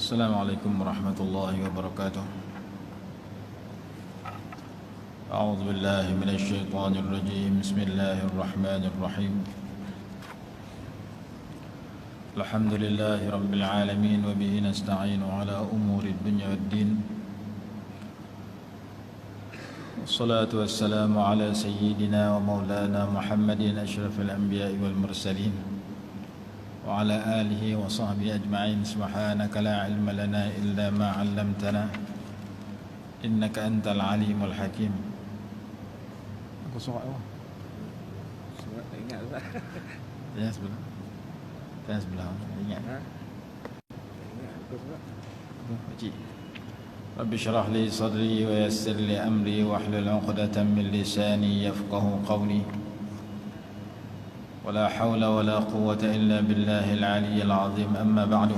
Assalamualaikum warahmatullahi wabarakatuh. A'udzu billahi minasy syaithanir rajim. Bismillahirrahmanirrahim. Alhamdulillahi rabbil alamin wa bihi nasta'inu ala umuri dunya waddin. Wassalatu wassalamu ala sayyidina wa maulana Muhammadin asyrafil anbiya'i wal mursalin wa ala alihi wa sahbihi ajma'in. Subhanaka la ilma lana illa ma 'allamtana innaka antal alimul hakim. Aku sorak apa? Sorak tak ingat Ustaz. Tanya sebelah. Tanya sebelah. Ingat? Tak ingat aku sorak. Pakcik. Rabbi syrah li sadri wa yassir li amri wa hlul 'uqdatan min lisani yafqahu qawli. ولا حول ولا قوة إلا بالله العلي العظيم. أما بعد.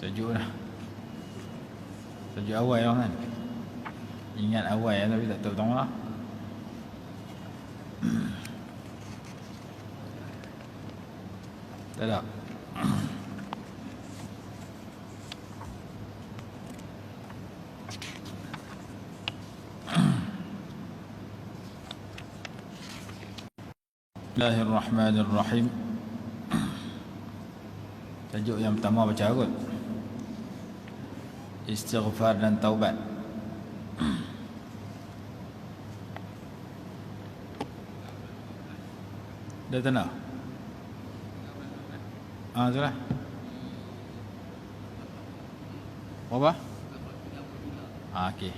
Tajuk dah. Tajuk awal kan. Ingat awal tapi tak tahu tengah. Tak ada. Bismillahirrahmanirrahim. Tajuk yang pertama baca kot. Istighfar dan taubat. Dah tenang? Itulah. Apa? Okey.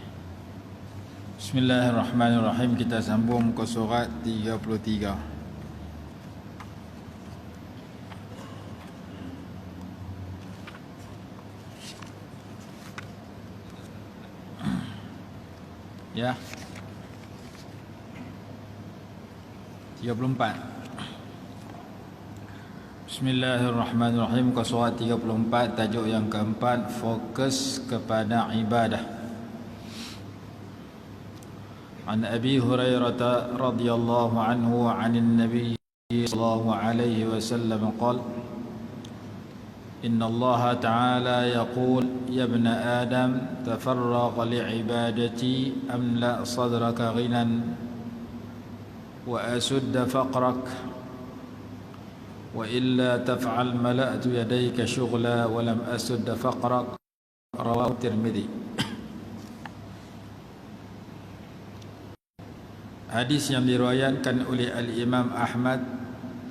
Bismillahirrahmanirrahim. Kita sambung ke surat 33. Ya. 34. Bismillahirrahmanirrahim. Ke surat 34, tajuk yang keempat, fokus kepada ibadah. An Abi Hurairah radhiyallahu anhu 'anil Nabi sallallahu alaihi wasallam qala: Inna Allah Ta'ala yaqul ya ibn Adam tafarraq li'ibadati amla sadraka ghinan wa asudda faqrak wa illa taf'al mala'tu yadayka shughla wa lam asudda faqrak. Rawahu Tirmidzi. Hadis yang diriwayatkan oleh Al-Imam Ahmad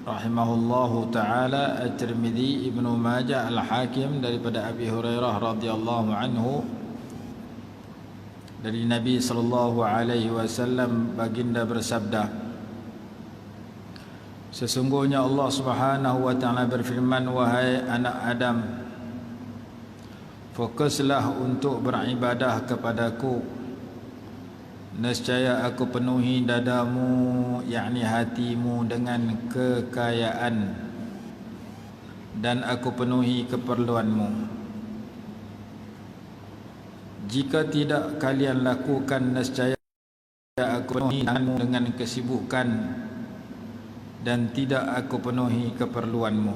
rahimahullahu ta'ala, At-Tirmidzi, Ibnu Majah, Al-Hakim daripada Abi Hurairah radhiyallahu anhu dari Nabi sallallahu alaihi wasallam, baginda bersabda, sesungguhnya Allah Subhanahu wa ta'ala berfirman, wahai anak Adam, fokuslah untuk beribadah kepadaku. Nescaya aku penuhi dadamu, yakni hatimu, dengan kekayaan, dan aku penuhi keperluanmu. Jika tidak kalian lakukan, nescaya aku penuhi tanganmu dengan kesibukan, dan tidak aku penuhi keperluanmu.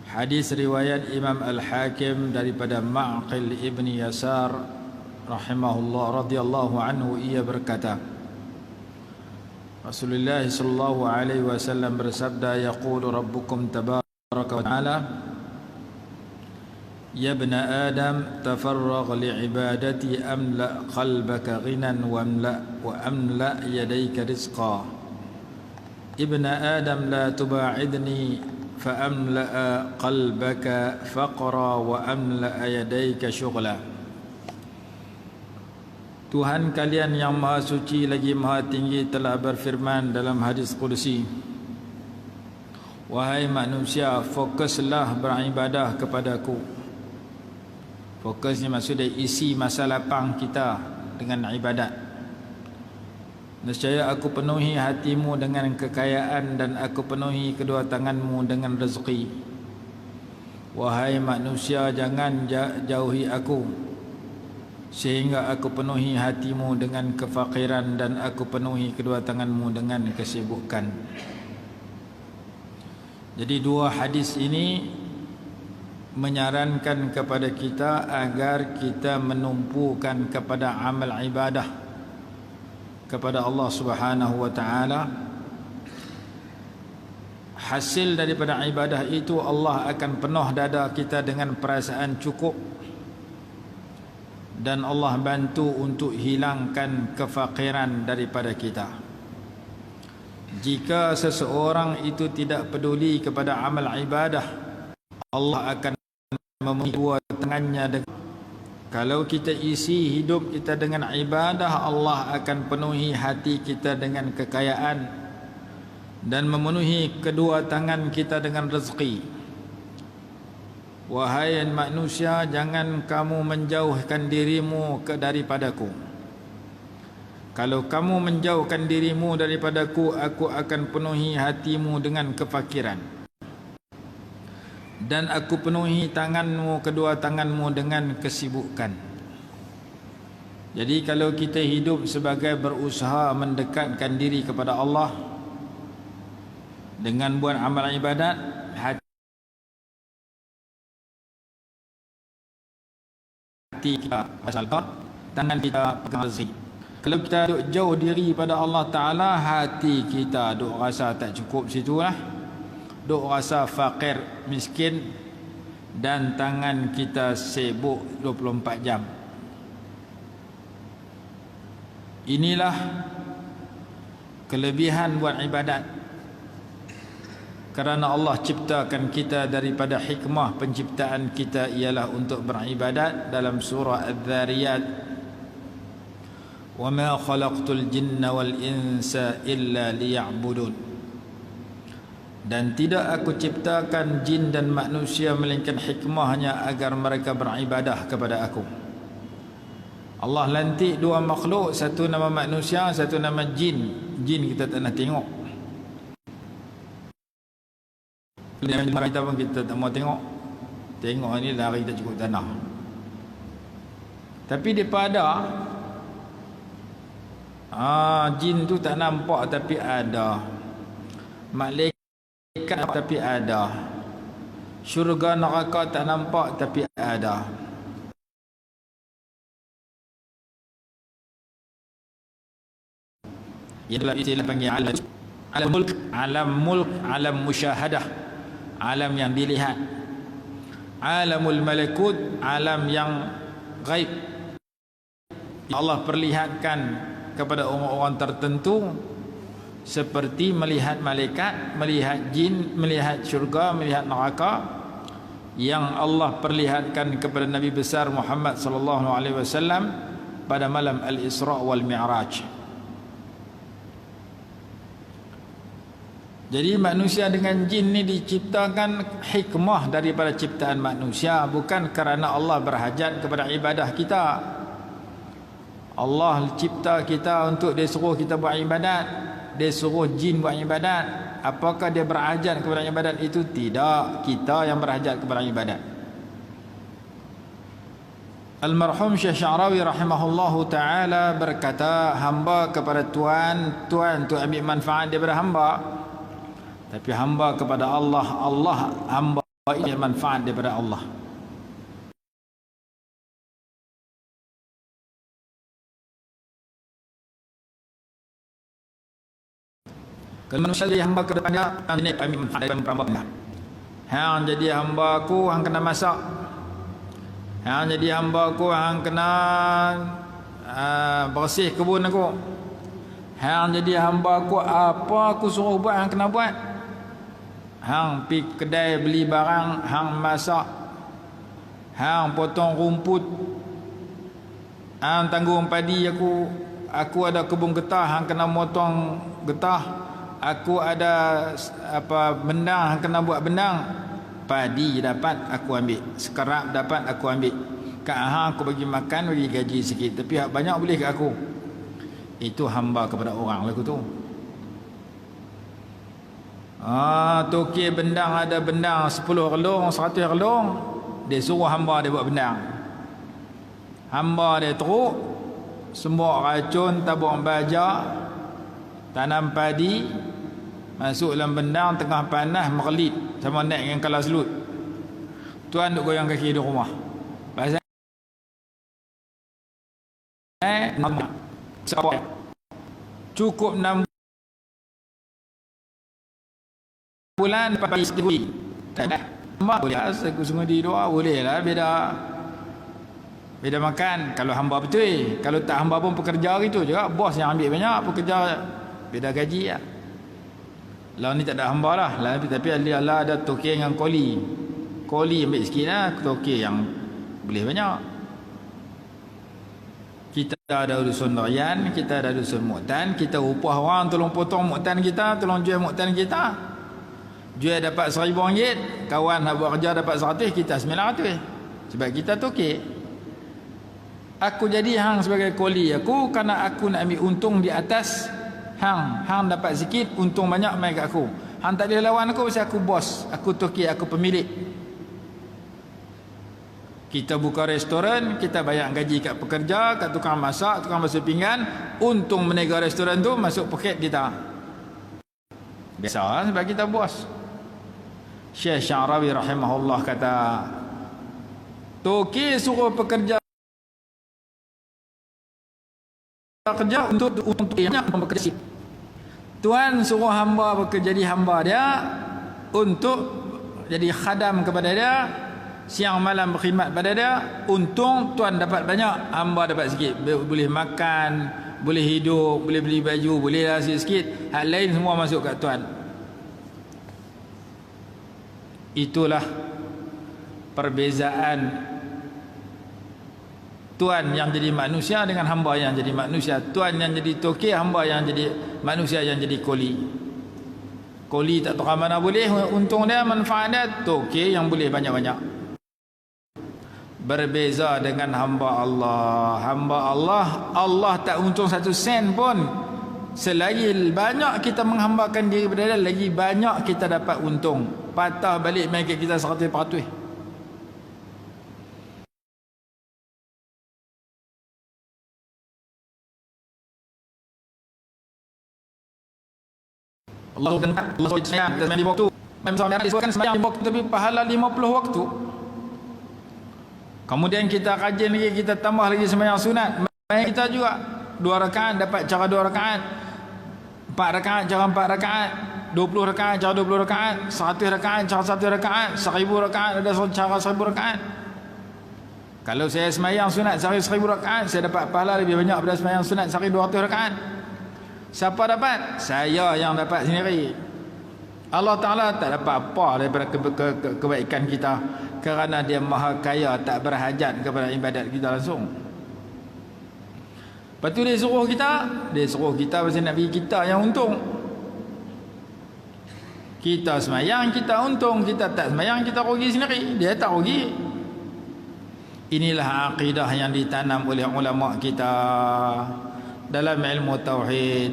Hadis riwayat Imam Al-Hakim daripada Ma'qil ibni Yasar rahimahullah radhiyallahu anhu, ia berkata, Rasulullah sallallahu alaihi wasallam bersabda, yaqulu rabbukum tabaraka wa ta'ala ya ibn Adam tafarragh li'ibadati amla qalbaka ghinan wa amla yadayka rizqa. Ibn Adam la tuba'idni fa amla qalbaka faqra wa amla yadayka shughla. Tuhan kalian yang maha suci lagi maha tinggi telah berfirman dalam hadis Qudsi, wahai manusia, fokuslah beribadah kepadaku. Fokus ni maksudnya isi masa lapang kita dengan ibadat. Nescaya aku penuhi hatimu dengan kekayaan, dan aku penuhi kedua tanganmu dengan rezeki. Wahai manusia, jangan jauhi aku. sehingga aku penuhi hatimu dengan kefakiran dan aku penuhi kedua tanganmu dengan kesibukan. Jadi dua hadis ini menyarankan kepada kita agar kita menumpukan kepada amal ibadah kepada Allah Subhanahu wa taala. Hasil daripada ibadah itu Allah akan penuh dada kita dengan perasaan cukup, dan Allah bantu untuk hilangkan kefakiran daripada kita. Jika seseorang itu tidak peduli kepada amal ibadah, Allah akan memenuhi dua tangannya dengan. Kalau kita isi hidup kita dengan ibadah, Allah akan penuhi hati kita dengan kekayaan dan memenuhi kedua tangan kita dengan rezeki. Wahai manusia, jangan kamu menjauhkan dirimu daripadaku. Kalau kamu menjauhkan dirimu daripadaku, aku akan penuhi hatimu dengan kefakiran, dan aku penuhi tanganmu, kedua tanganmu dengan kesibukan. Jadi kalau kita hidup sebagai berusaha mendekatkan diri kepada Allah dengan buat amal ibadat, hati kita masalah, tangan kita pegang rezeki. Kalau kita duk jauh diri pada Allah Ta'ala, hati kita duk rasa tak cukup situlah, duk rasa fakir, miskin, dan tangan kita sibuk 24 jam. Inilah kelebihan buat ibadat. Kerana Allah ciptakan kita daripada hikmah penciptaan kita ialah untuk beribadat. Dalam surah Adz-Dzariyat, وَمَا خَلَقْتُ الْجِنَّ وَالْإِنسَ إِلَّا لِيَعْبُدُونَ. Dan tidak aku ciptakan jin dan manusia melainkan hikmahnya agar mereka beribadah kepada aku. Allah lantik dua makhluk, satu nama manusia, satu nama jin. Jin kita tak nak tengok, kita pun kita tak mau tengok. Tengok ni lari tak cukup tanah. Tapi daripada jin tu tak nampak tapi ada, malaikat tapi ada, syurga neraka tak nampak tapi ada. Ialah istilah panggil alam mulk, alam musyahadah, alam yang dilihat. Alamul malakut, alam yang gaib. Allah perlihatkan kepada orang-orang tertentu, seperti melihat malaikat, melihat jin, melihat syurga, melihat neraka, yang Allah perlihatkan kepada Nabi besar Muhammad sallallahu alaihi wasallam pada malam Al-Isra wal Mi'raj. Jadi manusia dengan jin ni diciptakan hikmah daripada ciptaan manusia, bukan kerana Allah berhajat kepada ibadah kita. Allah cipta kita untuk dia suruh kita buat ibadat, dia suruh jin buat ibadat. Apakah dia berhajat kepada ibadat itu? Tidak, kita yang berhajat kepada ibadat. Almarhum Syekh Sya'rawi rahimahullahu ta'ala berkata, hamba kepada Tuhan, Tuhan tu ambil manfaat daripada hamba, tapi hamba kepada Allah, Allah hamba ambil manfaat daripada Allah. Kalau manusia jadi hamba ke depannya, ini ambil manfaat daripada hamba. Hang jadi hamba aku, hang kena masak. Hang jadi hamba aku, hang kena bersih kebun aku. Hang jadi hamba aku, apa aku suruh buat hang kena buat. Hang pi kedai beli barang, hang masak. Hang potong rumput, hang tanggung padi aku. Aku ada kebun getah, hang kena motong getah. Aku ada bendang, hang kena buat bendang. Padi dapat aku ambil, sekerap dapat aku ambil. Kat hang aku bagi makan, bagi gaji sikit, tapi banyak boleh kat aku. Itu hamba kepada orang lagu tu. Tokek bendang, ada bendang 10 relung, 100 relung, dia suruh hamba dia buat bendang. Hamba dia teruk, semua racun, tabung baja, tanam padi, masuk dalam bendang tengah panas merlit sama naik dengan kelas lut. Tuan duk goyang kaki di rumah. Pasal cukup 6 bulan lepas isteri. Tak ada. Boleh aku sungguh doa boleh lah, beda makan. Kalau hamba betul, kalau tak hamba pun pekerja gitu juga, bos yang ambil banyak, pekerja beda gaji lah. Lah ni tak ada hamba lah, tapi Allah ada tokey dengan koli ambil sikit lah, tokey yang boleh banyak. Kita ada urusan ryan, kita ada urusan muktan, kita upah orang tolong potong muktan kita, tolong jual muktan kita. Jual dapat RM1,000, kawan nak buat kerja dapat 100, kita 900. Sebab kita tokey. Aku jadi hang sebagai koli aku kerana aku nak ambil untung di atas hang dapat sikit, untung banyak mai kat aku. Hang tak boleh lawan aku pasal aku bos, aku tokey, aku pemilik. Kita buka restoran, kita bayar gaji kat pekerja, kat tukang masak, tukang basuh pinggan, untung meniaga restoran tu masuk poket kita. Biasa sebab kita bos. Syekh Syarawi rahimahullah kata, tokey suruh pekerja kerja untuk yang bekerja. Tuan suruh hamba bekerja jadi hamba dia untuk jadi khadam kepada dia, siang malam berkhidmat pada dia. Untung tuan dapat banyak, hamba dapat sikit. Boleh makan, boleh hidup, boleh beli baju, boleh lah sikit-sikit. Hal lain semua masuk kat tuan. Itulah perbezaan tuan yang jadi manusia dengan hamba yang jadi manusia. Tuan yang jadi tokey, hamba yang jadi manusia yang jadi koli. Koli tak tahu mana boleh untung dia, manfaat dia. Tokey yang boleh banyak-banyak. Berbeza dengan hamba Allah. Hamba Allah tak untung 1 sen pun. Selagi banyak kita menghambakan diri kepada dia, lagi banyak kita dapat untung. Patah balik mai kita 100%. Allah sayang kita sembahyang waktu. Memang disebutkan sembahyang waktu tapi pahala 50 waktu. Kemudian kita kajian lagi, kita tambah lagi sembahyang sunat. Kita juga 2 rakaat dapat cara 2 rakaat, 4 rakaat cara 4 rakaat, 20 rakaat cara 20 rakaat, 100 rakaat cara 1 rakaat, 1000 rakaat ada cara 1000 rakaat. Kalau saya sembahyang sunat sehari 1000 rakaat, saya dapat pahala lebih banyak daripada sembahyang sunat sehari 200 rakaat. Siapa dapat? Saya yang dapat sendiri. Allah Ta'ala tak dapat apa daripada kebaikan kita, kerana dia maha kaya, tak berhajat kepada ibadat kita langsung. Lepas tu dia suruh kita pasal Nabi kita yang untung. Kita semayang kita untung, kita tak semayang kita rugi sendiri, dia tak rugi. Inilah akidah yang ditanam oleh ulama kita dalam ilmu tauhid.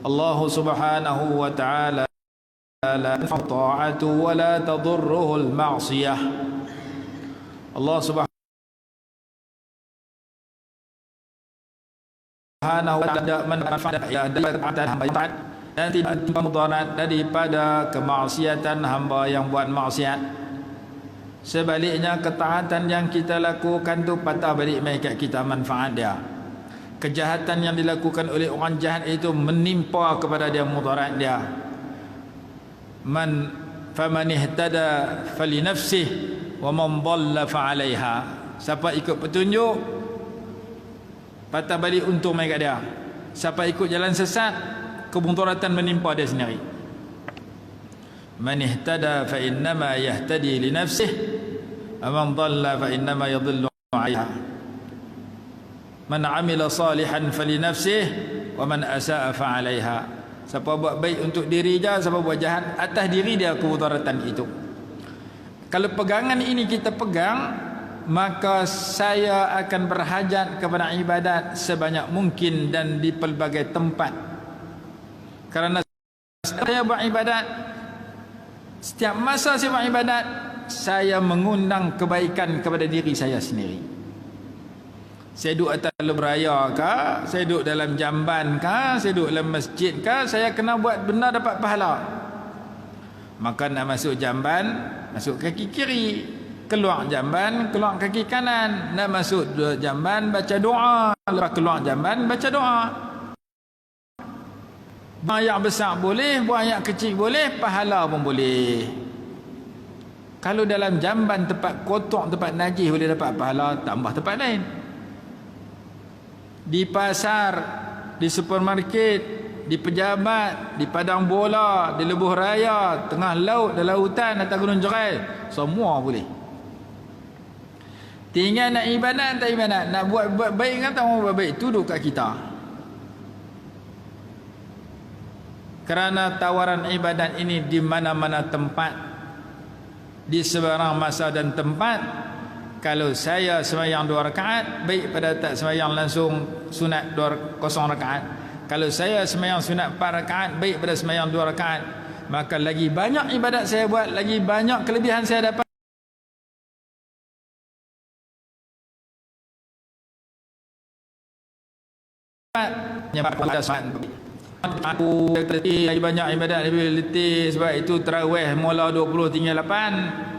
Allah Subhanahu wa ta'ala la ta'atu wa la tadurruhu al-ma'siyah. Allah Subhanahu wa ta'ala manfaat hamba dan tidak mudarat daripada kemaksiatan hamba yang buat maksiat. Sebaliknya ketaatan yang kita lakukan tu patah balik mai kat kita manfaat dia. Kejahatan yang dilakukan oleh orang jahat itu menimpa kepada dia mudarat dia. Faman ihtada fali nafsih wa man dhalla fa 'alaiha. Siapa ikut petunjuk patah balik untung mai kat dia. Siapa ikut jalan sesat, kemudaratan menimpa dia sendiri. Man ihtada fa innama yahtadi li nafsih wa man dhalla fa innama yadhillu 'alaiha. Man 'amila salihan fali nafsih wa man asaa fa 'alaiha. Siapa buat baik untuk diri dia, siapa buat jahat atas diri dia kemudaratan itu. Kalau pegangan ini kita pegang, maka saya akan berhajat kepada ibadat sebanyak mungkin dan di pelbagai tempat. Kerana saya buat ibadat, setiap masa saya buat ibadat, saya mengundang kebaikan kepada diri saya sendiri. Saya duduk atas leberaya ke, saya duduk dalam jamban ke, saya duduk dalam masjid ke, saya kena buat benda dapat pahala. Maka nak masuk jamban, masuk kaki kiri. Keluar jamban, keluar kaki kanan. Nak masuk jamban, baca doa. Lepas keluar jamban, baca doa. Buang yang besar boleh, buang yang kecil boleh, pahala pun boleh. Kalau dalam jamban tempat kotor, tempat najis boleh dapat pahala, tambah tempat lain. Di pasar, di supermarket, di pejabat, di padang bola, di lebuh raya, tengah laut, dalam hutan, atas gunung jerai, semua boleh. Tinggal nak ibadat tak ibadat, nak buat baik kan tak mau buat baik, itu duduk kat kita. Kerana tawaran ibadat ini di mana-mana tempat, di sebarang masa dan tempat. Kalau saya sembahyang 2 rakaat, baik pada tak sembahyang langsung sunat 2 kosong rakaat. Kalau saya sembahyang sunat 4 rakaat, baik pada sembahyang 2 rakaat. Maka lagi banyak ibadat saya buat, lagi banyak kelebihan saya dapat. Aku letih, lagi banyak ibadat, lebih letih. Sebab itu tarawih mula 20 tinggal 8.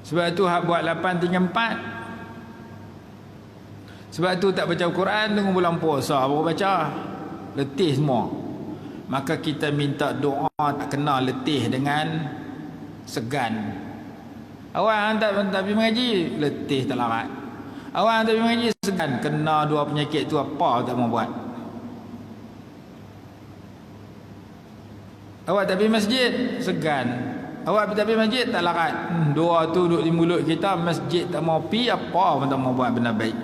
Sebab tu hak buat 8 tinggal 4. Sebab tu tak baca Quran tunggu bulan puasa baru baca. Letih semua. Maka kita minta doa tak kena letih dengan segan. Awak tak pergi mengaji, letih tak larat. Awak tak pergi mengaji, segan. Kena 2 penyakit tu apa tak mau buat. Awak tak pergi masjid, segan. Awak tak pergi masjid, tak larat. Doa tu duduk di mulut kita, masjid tak mau pergi, apa pun tak mau buat benda baik.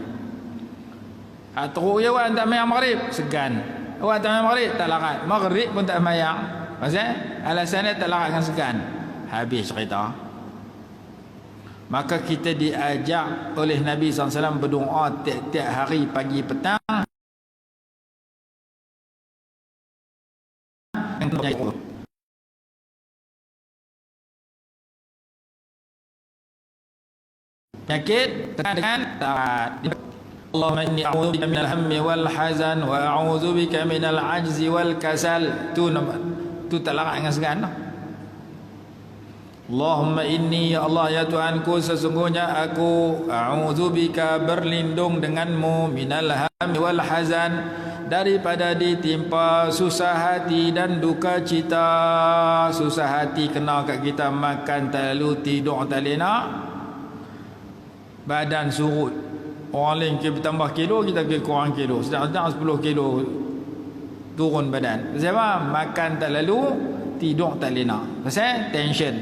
Teruk je awak tak mayang maghrib, segan. Awak tak mayang maghrib, tak larat. Maghrib pun tak mayang. Pasal alasannya tak larat dengan segan. Habis cerita. Maka kita diajak oleh Nabi SAW berdoa tiap-tiap hari pagi petang. Penyakit dengan taat. Allahumma inni a'udzu bika minal hammi wal hazan wa a'udzu bika minal ajzi wal kasal. Tu tak larat dengan segan. Allahumma inni, ya Allah ya Tuhanku, sesungguhnya aku a'udzu bika, berlindung denganmu, minal hammi wal hazan, daripada ditimpa susah hati dan duka cita. Susah hati kena kat kita, makan tak lalu, tidur tak lena, badan surut. Orang lain kita bertambah kilo, kita kurang kilo. Sedang-sedang 10 kilo turun badan. Pasal apa? Makan tak lalu, tidur tak lena. Pasal tension.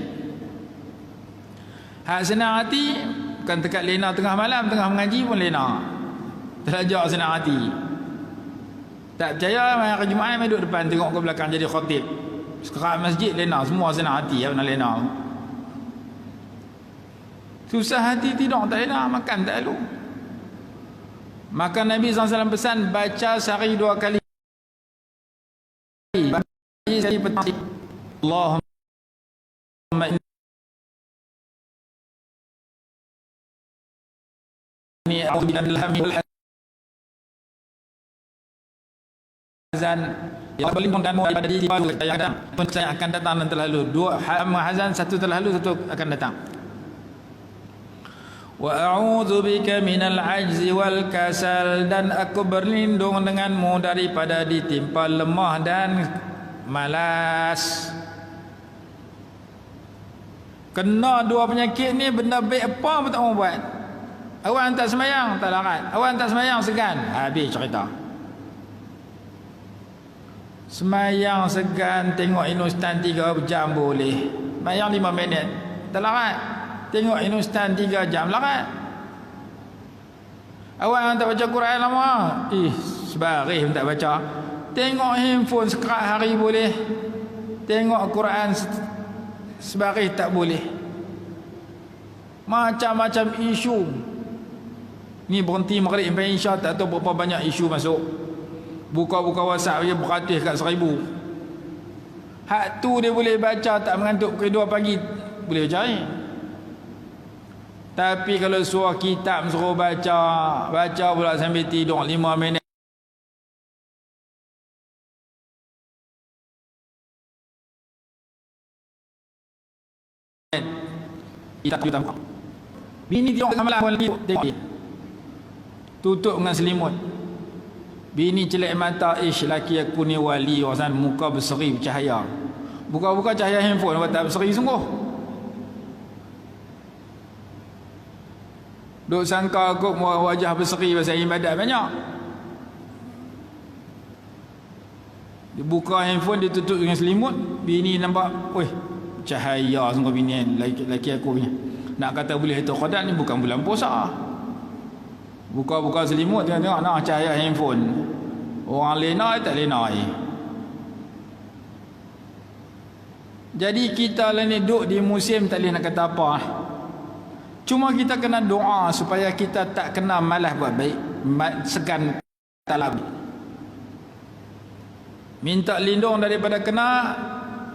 Hak senang hati, bukan tekat lena tengah malam, tengah mengaji pun lena. Terlajak senang hati. Tak percaya, hari Jumaat mai duduk depan, tengok ke belakang jadi khatib. Sekarang masjid lena, semua senang hati, ya, nak lena. Susah hati tidur tak lena, makan tak lalu. Maka Nabi SAW pesan baca sehari 2 kali. Sehari petang. Allahumma inni a'udzu bika minal hammi wal hazan. Ya berlindung dan daripada tiba yang datang. Pun saya akan datang dan terlalu. 2 hazan, 1 terlalu, 1 akan datang. Wa a'udzu bika minal ajzi wal kasal, dan aku berlindung denganmu daripada ditimpa lemah dan malas. Kena 2 penyakit ni, benda baik apa pun tak mau buat. Awak tak sembahyang, tak larat. Awak tak sembahyang, segan. Habis cerita. Sembahyang segan, tengok Inustan 3 jam boleh. Sembahyang 5 minit, tak larat. Tengok Inustan 3 jam, larat. Awak yang tak baca Quran lama, sebaris pun tak baca. Tengok handphone sekerat hari boleh. Tengok Quran sebaris tak boleh. Macam-macam isu. Ni berhenti maghrib sampai Isya, tak tahu berapa banyak isu masuk. Buka-buka WhatsApp dia beratus kat 1000. Hak tu dia boleh baca tak mengantuk pukul 2 pagi, boleh baca ni. Tapi kalau suruh kitab suruh baca pula sambil tidur 5 minit. Kita bini tengok malam tutup dengan selimut. Bini celik mata, laki aku ni wali, orang muka berseri bercahaya. Buka-buka cahaya handphone, tak berseri sungguh. Duk sangka aku wajah berseri pasal ibadat banyak. Dia buka handphone, dia tutup dengan selimut. Bini nampak, weh, cahaya sungguh bini laki aku punya. Nak kata boleh itu qadat ni bukan bulan puasa. Buka-buka selimut, tengok nak cahaya handphone. Orang lena tak lena. Jadi kita lah ni duduk di musim tak boleh nak kata apa. Cuma kita kena doa supaya kita tak kena malas buat baik, segan talab. Minta lindung daripada kena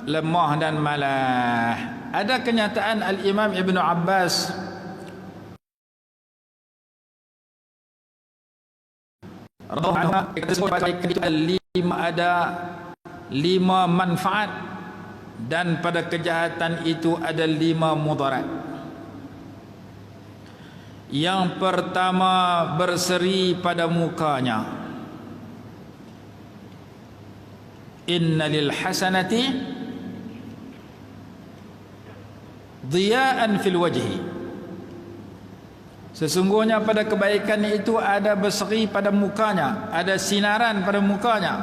lemah dan malas. Ada kenyataan Al-Imam Ibn Abbas ada 5 manfaat dan pada kejahatan itu ada 5 mudarat. Yang pertama, berseri pada mukanya. Inna lil hasanati dhiya'an fil wajhi. Sesungguhnya pada kebaikan itu ada berseri pada mukanya, ada sinaran pada mukanya,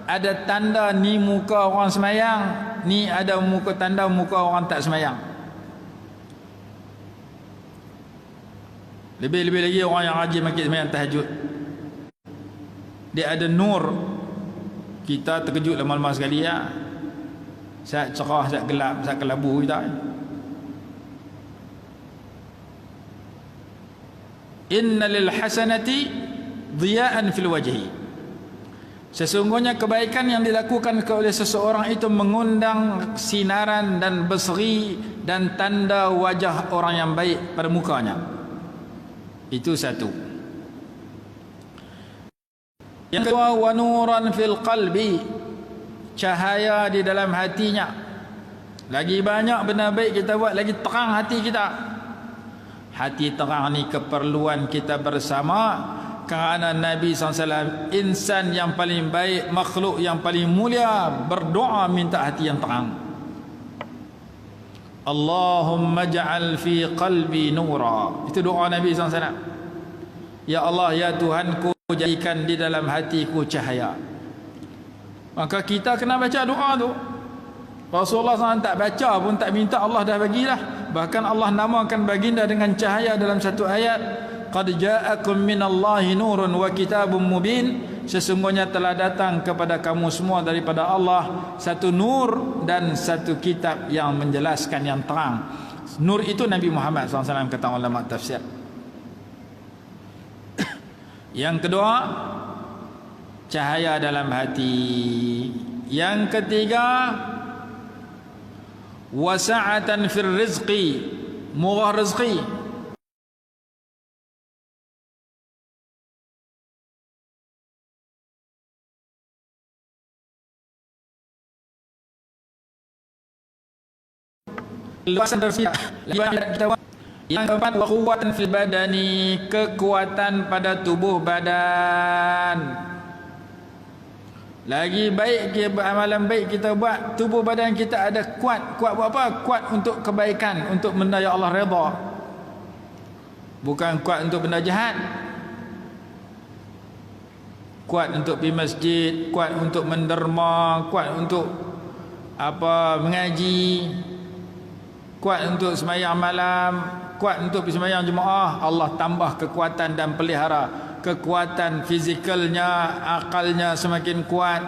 ada tanda ni muka orang semayang, ni ada tanda muka orang tak semayang. Lebih-lebih lagi orang yang rajin makit semayang tahajud, dia ada nur. Kita terkejut lama-lama sekali ya. Saat cerah, saat gelap, saat kelabu kita. Inna lil hasanati dhiya'an fil wajhi. Sesungguhnya kebaikan yang dilakukan oleh seseorang itu mengundang sinaran dan berseri dan tanda wajah orang yang baik pada mukanya. Itu satu. Yang kedua, wa nuran fil qalbi, cahaya di dalam hatinya. Lagi banyak benda baik kita buat, lagi terang hati kita. Hati terang ni keperluan kita bersama, kerana Nabi SAW insan yang paling baik, makhluk yang paling mulia, berdoa minta hati yang terang. Allahumma ja'al fi qalbi nura. Itu doa Nabi SAW. Ya Allah, ya Tuhanku, jadikan di dalam hatiku cahaya. Maka kita kena baca doa tu. Rasulullah SAW tak baca pun, tak minta, Allah dah bagilah. Bahkan Allah namakan baginda dengan cahaya dalam satu ayat. Qad ja'akum minallahi nurun wa kitabun mubin. Sesungguhnya telah datang kepada kamu semua daripada Allah satu nur dan satu kitab yang menjelaskan, yang terang. Nur itu Nabi Muhammad SAW, kata ulama tafsir. Yang kedua, cahaya dalam hati. Yang ketiga, wasa'atan fir rizqi, murah rezeki. Luasan rezeki. Yang keempat, quwwatan fil badani, kekuatan pada tubuh badan. Lagi baik amalan baik kita buat, tubuh badan kita ada kuat. Kuat buat apa? Kuat untuk kebaikan, untuk benda yang Allah redha. Bukan kuat untuk benda jahat. Kuat untuk pergi masjid, kuat untuk menderma, kuat untuk mengaji, kuat untuk sembahyang malam, kuat untuk pergi sembahyang jemaah. Allah tambah kekuatan dan pelihara. Kekuatan fizikalnya, akalnya semakin kuat,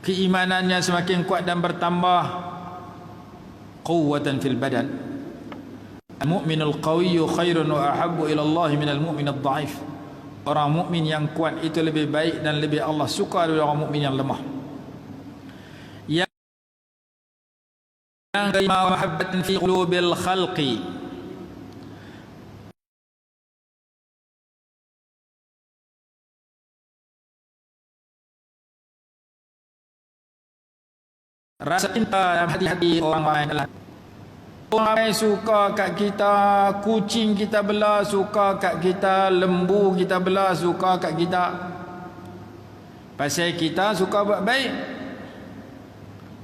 keimanannya semakin kuat dan bertambah. Quwwatan fil badan. Al-mu'minul qawiyyu khairun wa ahabbu ila Allah minal mu'minad dha'if. Orang mukmin yang kuat itu lebih baik dan lebih Allah suka daripada orang mukmin yang lemah. Yang kelima, mahabbatan fi qulubil khalqi, Rasa cinta dalam hati-hati orang ramai. Orang ramai suka kat kita, kucing kita belah suka kat kita, lembu kita belah suka kat kita. Pasal kita suka buat baik.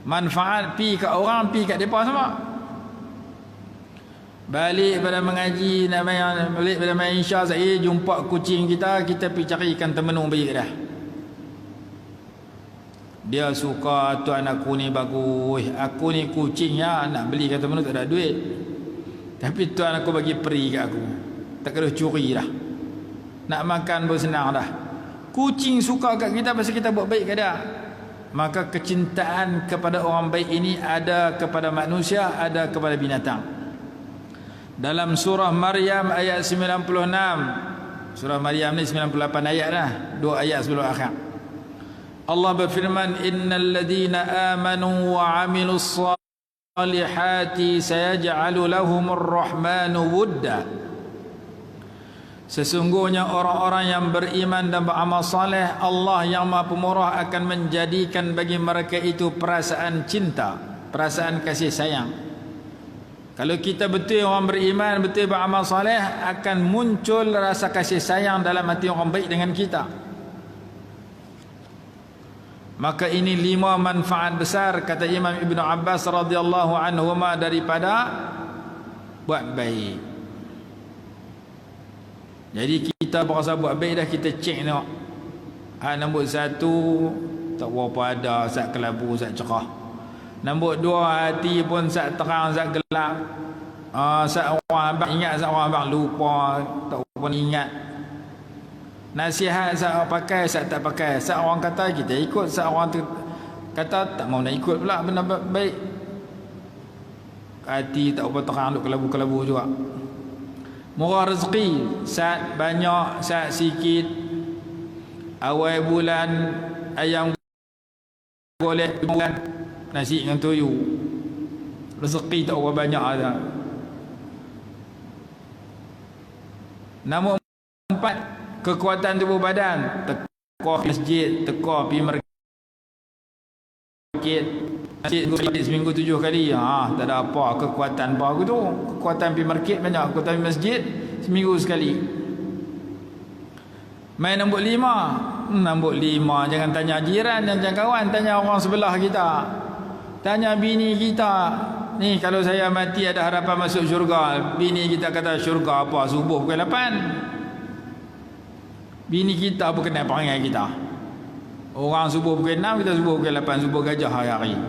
Manfaat pi kat orang, pi kat depa semua. Balik pada mengaji, balik pada main insya saya jumpa kucing kita, kita pergi carikan temenung baik dah. Dia suka tuan aku ni bagus, aku ni kucing ya, nak beli kata mana tak ada duit. Tapi tuan aku bagi peri kat aku, tak kena curi dah. Nak makan pun senang dah. Kucing suka kat kita pasal kita buat baik kat dia. Maka kecintaan kepada orang baik ini ada kepada manusia, ada kepada binatang. Dalam surah Maryam ayat 96, surah Maryam ni 98 ayat dah, 2 ayat sebelum akhir. Allah berfirman, innal ladhina amanu wa amilus salihati sayaj'alu lahumur rahmanu wudda. Sesungguhnya orang-orang yang beriman dan beramal saleh, Allah yang Maha Pemurah akan menjadikan bagi mereka itu perasaan cinta, perasaan kasih sayang. Kalau kita betul orang beriman, betul beramal saleh, akan muncul rasa kasih sayang dalam hati orang baik dengan kita. Maka ini 5 manfaat besar kata Imam Ibn Abbas radhiyallahu anhuma daripada buat baik. Jadi kita berasa buat baik dah, kita cek tengok. Nombor 1 tak berapa ada, sat kelabu, sat cerah. Nombor 2 hati pun sat terang, sat gelap. Sat orang abang ingat, sat orang abang lupa, tak pun ingat. Nasihat sat pakai, sat tak pakai. Sat orang kata kita ikut, sat orang kata tak mau nak ikut pula benda baik. Hati tak apa terang, duk kelabu-kelabu juga. Murah rezeki, sat banyak, sat sikit. Awal bulan ayam golek bulan nasi dengan toyu. Rezeki tak apa banyak ada. Nombor 4, kekuatan tubuh badan. Teko masjid, teko pergi market. Masjid seminggu 7 kali. Tak ada apa kekuatan apa aku tu. Kekuatan pergi market banyak, kekuatan pergi masjid seminggu sekali. Main nombor 5. Nombor 5 jangan tanya jiran, jangan kawan, tanya orang sebelah kita. Tanya bini kita. Ni kalau saya mati ada harapan masuk syurga. Bini kita kata syurga apa? Subuh pukul 8. Bini kita pun kena perangai kita. Orang subuh pukul 6, kita subuh pukul 8, subuh gajah hari-hari.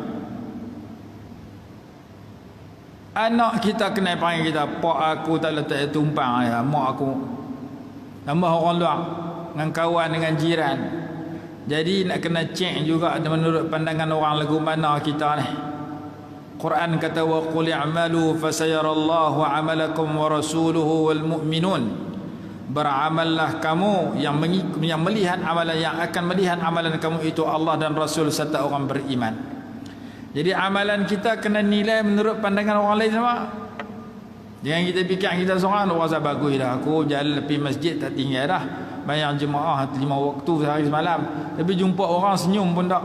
Anak kita kena perangai kita. Pak aku tak letak tumpang ya, mak aku. Tambah orang luar, dengan kawan, dengan jiran. Jadi nak kena cek juga menurut pandangan orang lagu mana kita ni. Quran kata wa qul i'malu fasayarallahu 'amalakum wa rasuluhu wal mu'minun. Beramallah kamu yang melihat amalan, yang akan melihat amalan kamu itu Allah dan Rasul serta orang beriman. Jadi amalan kita kena nilai menurut pandangan orang lain sama. Jangan kita fikir kita seorang rasa bagus dah, aku jalan pergi masjid tak tinggal dah, bayar jemaah 5 waktu sehari semalam, tapi jumpa orang senyum pun tak.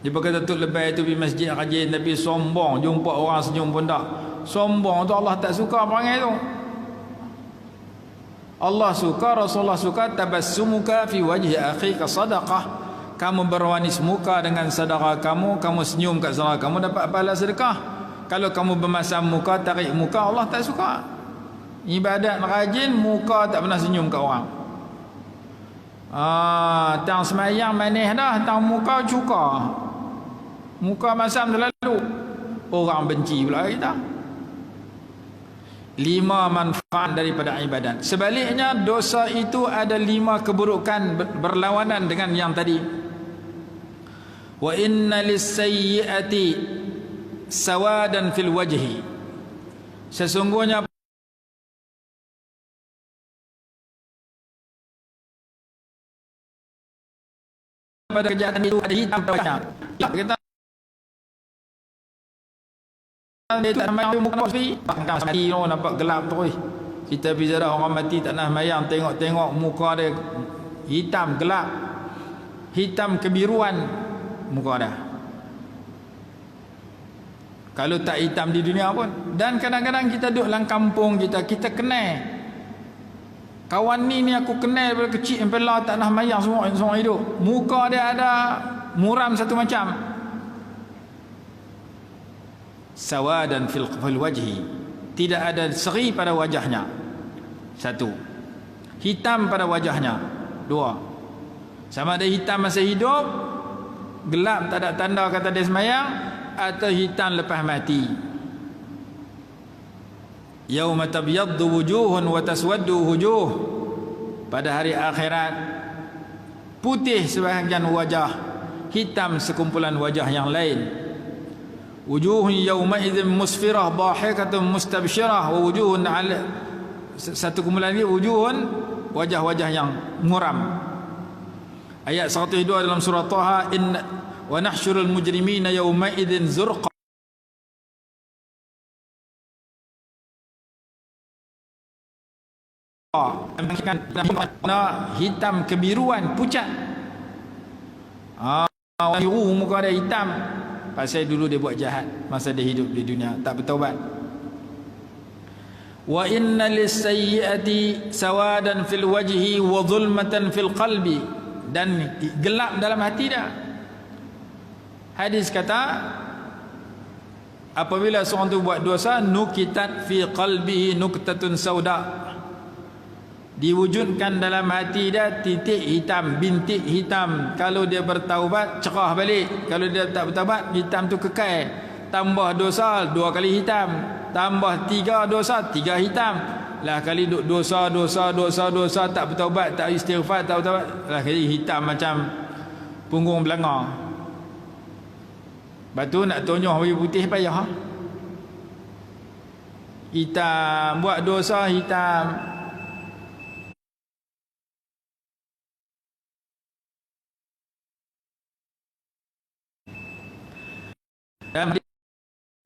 Dia berkata tu lebih tu pergi masjid rajin tapi sombong, jumpa orang senyum pun tak. Sombong tu Allah tak suka perangai tu. Allah suka, Rasulullah suka, tabassumuka fi wajhi akhika sadaqah. Kamu berwanis muka dengan sedekah kamu, kamu senyum kat saudara kamu dapat pahala sedekah. Kalau kamu bermasam muka, tarik muka, Allah tak suka. Ibadat rajin, muka tak pernah senyum kat orang. Tang semayang manis dah, tang muka cuka. Muka masam terlalu, orang benci pula kita. 5 manfaat daripada ibadat. Sebaliknya dosa itu ada 5 keburukan berlawanan dengan yang tadi. Wa inna lis-sayyi'ati sawadan fil wajhi. Sesungguhnya pada kejahatan itu ada hitam pada wajah. Kita itu mayang muka mati, mati nampak gelap terus. Kita bicara orang mati tak nak mayang, tengok muka dia hitam gelap, hitam kebiruan muka dia. Kalau tak hitam di dunia pun. Dan kadang-kadang kita duduk dalam kampung kita kenal. Kawan ni aku kenal daripada kecil sampai lah tak nak mayang semua hidup. Muka dia ada muram satu macam. Sawadan fil wajhi. Tidak ada seri pada wajahnya. Satu. Hitam pada wajahnya. Dua. Sama ada hitam masa hidup, gelap tak ada tanda kata dia semayang, atau hitam lepas mati. Yauma tabyaddu wujuhun wa taswaddu wujuh. Pada hari akhirat putih sebahagian wajah, hitam sekumpulan wajah yang lain. Wujuhun yauma idzin musfirah dhahikatun mustabsyirah wa wujuhun ala, satu kumpulan lagi wujuhun, wajah-wajah yang muram. Ayat 102 dalam surah Taha, inna wa nahsyurul mujrimina yauma idzin zurqa. Hitam kebiruan pucat. Biru muka dia hitam. Pasal dulu dia buat jahat masa dia hidup di dunia, tak bertaubat. Wa inna lis-sayyi'ati sawadan fil wajhi wa dhulmatan fil qalbi. Dan gelap dalam hati dia. Hadis kata, apabila seorang tu buat dosa, nukitat fi qalbihi nuktatun sauda. Diwujudkan dalam hati dia titik hitam, bintik hitam. Kalau dia bertaubat, cerah balik. Kalau dia tak bertaubat, hitam tu kekal. Tambah dosa, 2 kali hitam. Tambah 3 dosa, 3 hitam. Lah kali dosa tak bertaubat, tak istighfar, tak bertaubat, lah kali hitam macam punggung belanga. Batu nak tonyoh bagi putih payah. Hitam, buat dosa hitam. Dan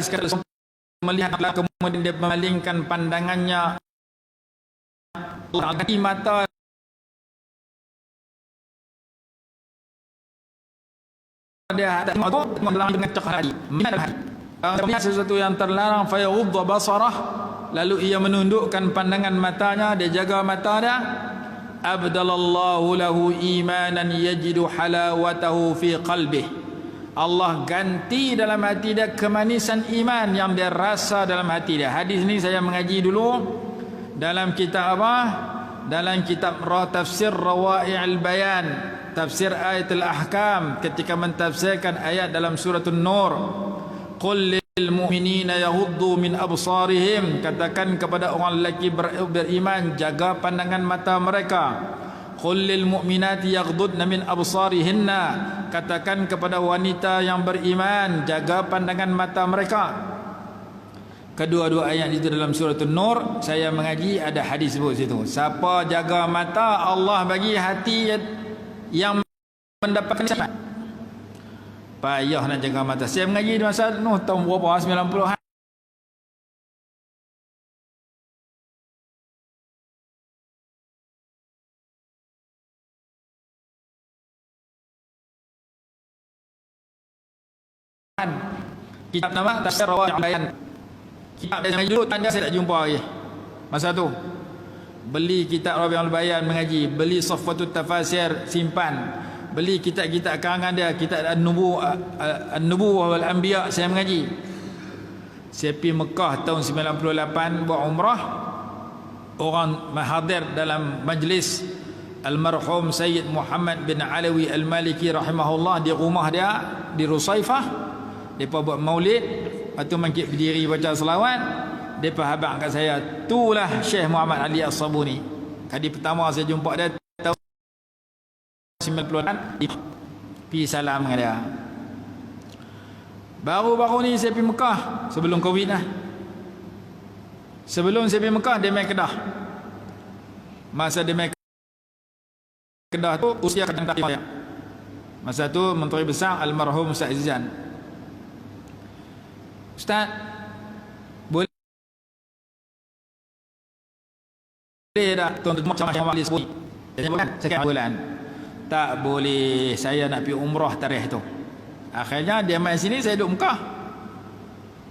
sekarang melihatlah kemudian dia memalingkan pandangannya di mata dia dengan cahaya melihat sesuatu yang terlarang fayaghuddu basarah, lalu ia menundukkan pandangan matanya, dia jaga mata dia. Abdalallahu lahu imanan yajidu halawatahu fi qalbih. Allah ganti dalam hati dia kemanisan iman yang dia rasa dalam hati dia. Hadis ni saya mengaji dulu dalam kitab apa? Dalam kitab Tafsir Rawai'ul Bayan, tafsir ayatul ahkam, ketika mentafsirkan ayat dalam surah An-Nur. Qul lil mu'minina yaghuddu min absarihim, katakan kepada orang lelaki beriman, jaga pandangan mata mereka. Qul lil mu'minati yaghdudna min absarihinna, katakan kepada wanita yang beriman, jaga pandangan mata mereka. Kedua-dua ayat itu dalam surah An-Nur, saya mengaji ada hadis sebut situ. Siapa jaga mata, Allah bagi hati yang mendapatkan sifat. Payah nak jaga mata. Saya mengaji di masa Nuh tahun berapa? 90-an. Kitab nama Tafsir Rawai'ul Bayan. Kitab yang dulu tanda saya tak jumpa lagi. Masa tu beli kitab Rawai'ul Bayan mengaji, beli Safwatut Tafasir simpan, beli kitab-kitab karangan dia, kitab An-Nubuwah wal Anbiya saya mengaji. Saya pergi Mekah tahun 98 buat umrah. Orang hadir dalam majlis almarhum Sayyid Muhammad bin Alawi Al-Maliki rahimahullah di rumah dia di Rusaifah. Mereka buat maulid, lepas tu mangkit berdiri baca selawat. Mereka habaq kat saya, itulah Syekh Muhammad Ali As-Sabuni. Kali pertama saya jumpa dia tahun 90-an, pergi salam dengan dia. Baru-baru ni saya pergi Mekah, sebelum Covid lah. Sebelum saya pergi Mekah, dia main Kedah. Masa dia main Kedah tu, usia kadang-kadang saya. Masa tu Menteri Besar almarhum Ustaz Azizan. Ustaz, boleh tak tuan macam-macam boleh sebut? Saya bukan sekian bulan. Tak boleh, saya nak pergi umrah tarikh tu. Akhirnya dia main sini, saya duduk Mekah.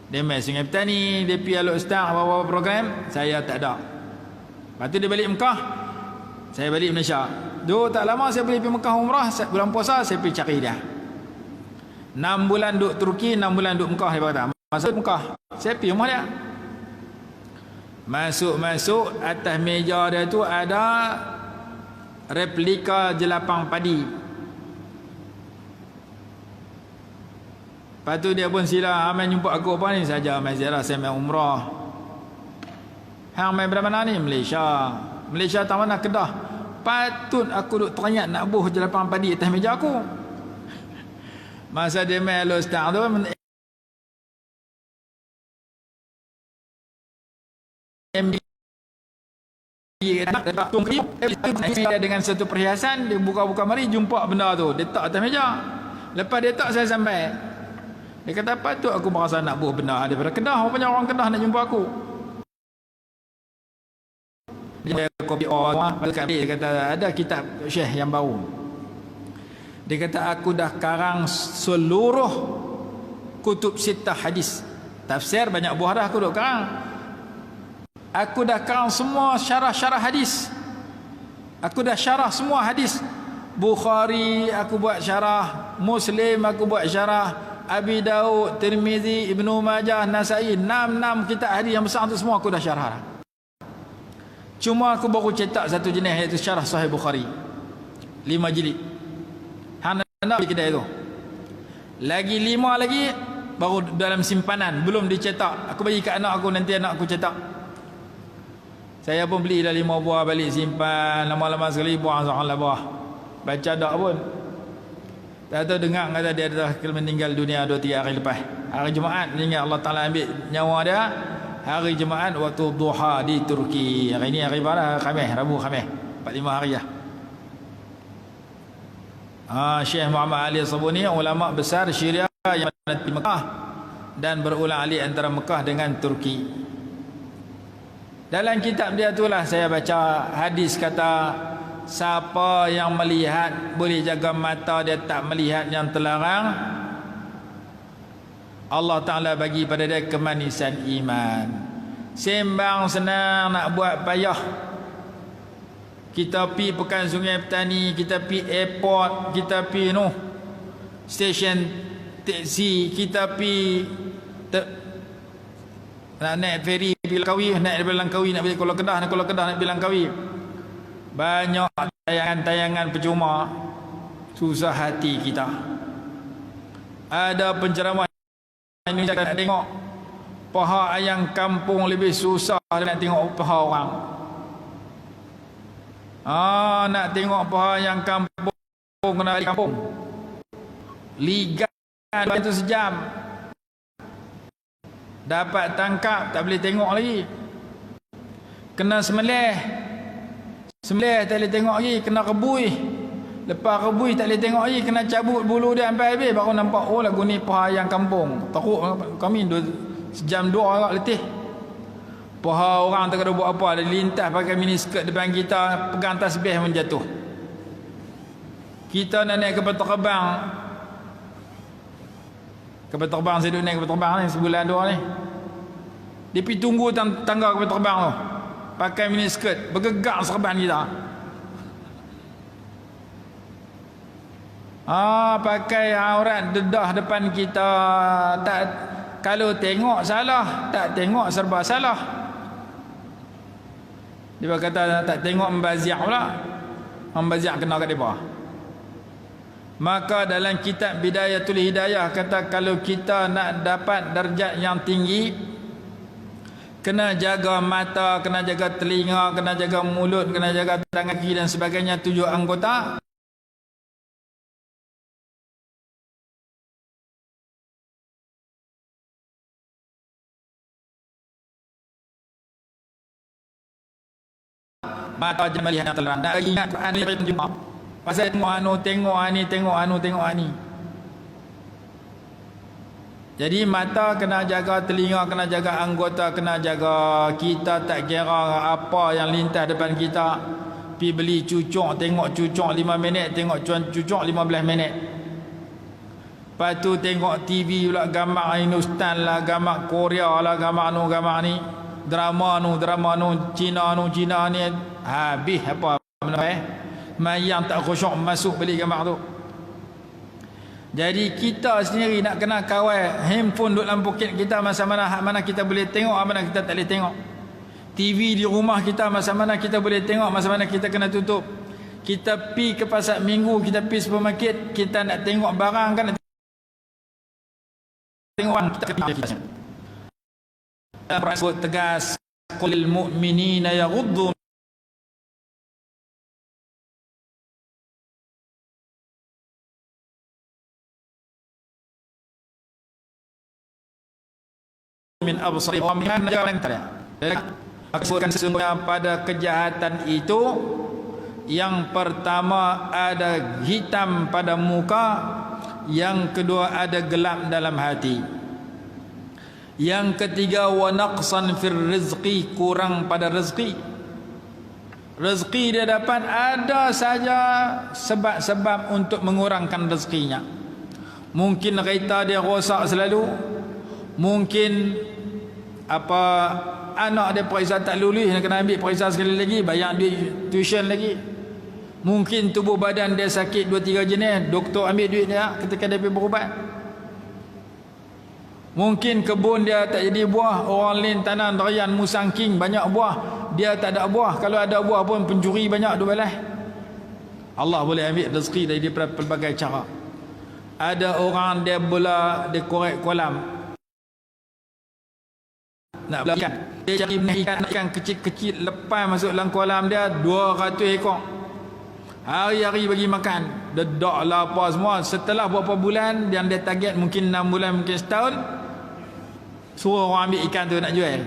Dia main Sungai Petani, dia pergi Aluk Ustaz bawa program, saya tak ada. Lepas tu dia balik Mekah, saya balik Malaysia. Tak lama saya boleh pergi Mekah umrah, bulan puasa saya pergi cari dia. 6 bulan duduk Turki, 6 bulan duduk Mekah, dia kata. Masuk Mekah, saya pergi rumah dia. Masuk atas meja dia tu ada replika jelapang padi. Lepas tu dia pun sila, main jumpa aku apa ni? Saja main ziarah, saya main umrah. Hang main berapa mana ni? Malaysia. Malaysia tak mana? Kedah. Patut aku duk teringat nak buh jelapang padi atas meja aku. Masa dia main Aluk Ustaz tu, dengan satu perhiasan, dia buka-buka mari jumpa benda tu, dia tak atas meja. Lepas dia tak, saya sampai, dia kata apa tu, aku merasa nak buat benda daripada Kedah, rupanya orang Kedah nak jumpa aku. Dia kopi dia kata ada kitab Syekh yang baru, dia kata aku dah karang seluruh kutub sittah hadis, tafsir banyak buah dah aku duk karang. Aku dah karang semua syarah-syarah hadis. Aku dah syarah semua hadis. Bukhari aku buat syarah, Muslim aku buat syarah, Abi Daud, Tirmizi, Ibnu Majah, Nasai, 6 kitab hadis yang besar tu semua aku dah syarah. Cuma aku baru cetak satu jenis, iaitu syarah Sahih Bukhari 5 jilid. Hang nak beli kedai tu. Lagi 5 lagi baru dalam simpanan, belum dicetak. Aku bagi kat anak aku, nanti anak aku cetak. Saya pun beli dah 5 buah balik simpan, lama-lama sekali buang sahalah buah. Baca tak pun. Tak tahu dengar kata dia dah meninggal dunia 2-3 hari lepas. Hari Jumaat meninggal, Allah Ta'ala ambil nyawa dia. Hari Jumaat waktu duha di Turki. Hari ni hari mana? Khamis, Rabu Khamis. 4-5 hari lah. Syekh Muhammad Ali Sabuni, ulama besar Syria yang di Mekah dan berulang-alik antara Mekah dengan Turki. Dalam kitab dia itulah saya baca hadis kata, siapa yang melihat boleh jaga mata dia tak melihat yang terlarang, Allah Ta'ala bagi pada dia kemanisan iman. Sembang senang nak buat payah. Kita pi Pekan Sungai Petani, kita pi airport, kita pi stesen teksi, kita pi nak naik feri pergi Langkawi, naik daripada Langkawi nak pergi Kuala Kedah, nak Kuala Kedah nak pergi Langkawi. Banyak tayangan-tayangan percuma. Susah hati kita. Ada penceramah Indonesia nak tengok paha ayam kampung lebih susah nak tengok paha orang. Nak tengok paha ayam kampung kena balik kampung. Liga itu sejam. Dapat tangkap tak boleh tengok lagi. Kena semelih tak boleh tengok lagi. Kena rebui, lepas rebui tak boleh tengok lagi. Kena cabut bulu dia sampai habis, baru nampak oh lagu ni paha ayam kampung. Teruk kami sejam 2 agak letih. Paha orang tak ada buat apa, ada lintas pakai miniskirt depan kita, pegang tasbih pun jatuh. Kita nak naik kapal terbang, kapal terbang saya duduk naik kapal terbang ni sebulan 2 ni. Dia pergi tunggu tangga kapal terbang tu, pakai miniskirt, bergegak serban kita. Pakai aurat dedah depan kita. Tak, kalau tengok salah, tak tengok serba salah. Dia kata tak tengok membaziak pula. Membaziak kena kat depa. Maka dalam kitab Bidayatul Hidayah kata, kalau kita nak dapat darjat yang tinggi, kena jaga mata, kena jaga telinga, kena jaga mulut, kena jaga tangan kaki dan sebagainya, 7 anggota. Mata jangan melihat yang terlarang. Nak ingat Quran ni jumpa. Pasal tengok ani. Jadi mata kena jaga, telinga kena jaga, anggota kena jaga. Kita tak kira apa yang lintas depan kita. Pi beli cucuk, tengok cucuk 5 minit, tengok cucuk 15 minit. Lepas tu tengok TV pula, gambar Hindustan lah, gambar Korea lah, gambar ni, drama Cina ni. Habis apa mayang tak khusyuk masuk balik gambar tu. Jadi kita sendiri nak kena kawal handphone duduk dalam poket kita masa mana, hak mana kita boleh tengok, hak mana kita tak boleh tengok. TV di rumah kita masa mana kita boleh tengok, masa mana kita kena tutup. Kita pi ke pasar minggu, kita pi supermarket, kita nak tengok barang kan, tengok orang kita kena. Sebut tegas, qulil mu'minina yaghuddu min absarihim wa min najaratin. Maksudkan sesungguhnya pada kejahatan itu, yang pertama ada hitam pada muka, yang kedua ada gelap dalam hati, yang ketiga wa naqsan fir rizqi, kurang pada rezeki. Rezeki dia dapat ada saja sebab-sebab untuk mengurangkan rezekinya. Mungkin kereta dia rosak selalu, mungkin apa anak dia periksa tak lulus, nak kena ambil periksa sekali lagi, bayar duit tuition lagi. Mungkin tubuh badan dia sakit 2-3 jenis, doktor ambil duit dia ketika dia pergi berubat. Mungkin kebun dia tak jadi buah, orang lain tanam durian musangking banyak buah, dia tak ada buah. Kalau ada buah pun pencuri banyak duk balas. Allah boleh ambil rezeki dari pelbagai cara. Ada orang dia dia korek kolam nak beli ikan, dia cari ikan kecil-kecil, lepas masuk dalam kolam dia 200 ekor. Hari-hari bagi makan, dedak lah apa semua. Setelah beberapa bulan, yang dia target mungkin 6 bulan, mungkin setahun, suruh orang ambil ikan tu nak jual.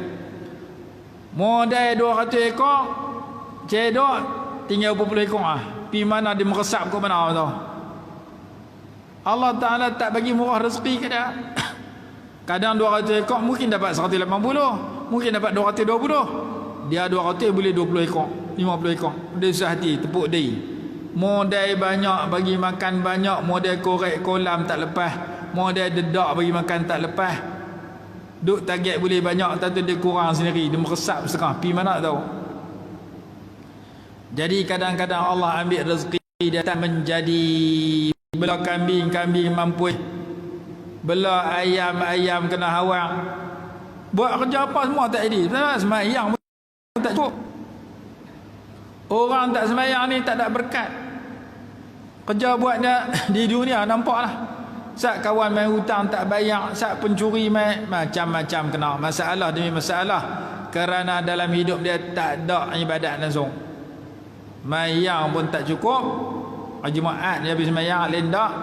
Modal 200 ekor, cedok tinggal 40 ekor ah. Pi mana dia meresap ke mana tu. Allah Ta'ala tak bagi murah rezeki ke dia. Kadang 200 ekor mungkin dapat 180, mungkin dapat 220. Dia 200 boleh 20 ekor, 50 ekor. Dia susah hati, tepuk diri. Modal banyak, bagi makan banyak, modal korek kolam tak lepas, modal dedak bagi makan tak lepas. Duk target boleh banyak, tapi dia kurang sendiri, dia meresap setengah. Pi mana tahu. Jadi kadang-kadang Allah ambil rezeki dia tak menjadi belah kambing mampu, belah ayam kena hawang, buat kerja apa semua tak jadi. Semayang pun tak cukup. Orang tak semayang ni tak ada berkat. Kerja buatnya di dunia nampaklah. Sat kawan main hutang tak bayar, sat pencuri main, macam-macam kena masalah demi masalah, kerana dalam hidup dia tak ada ibadat langsung. Mayang pun tak cukup, Jumaat dia habis mayang lendak,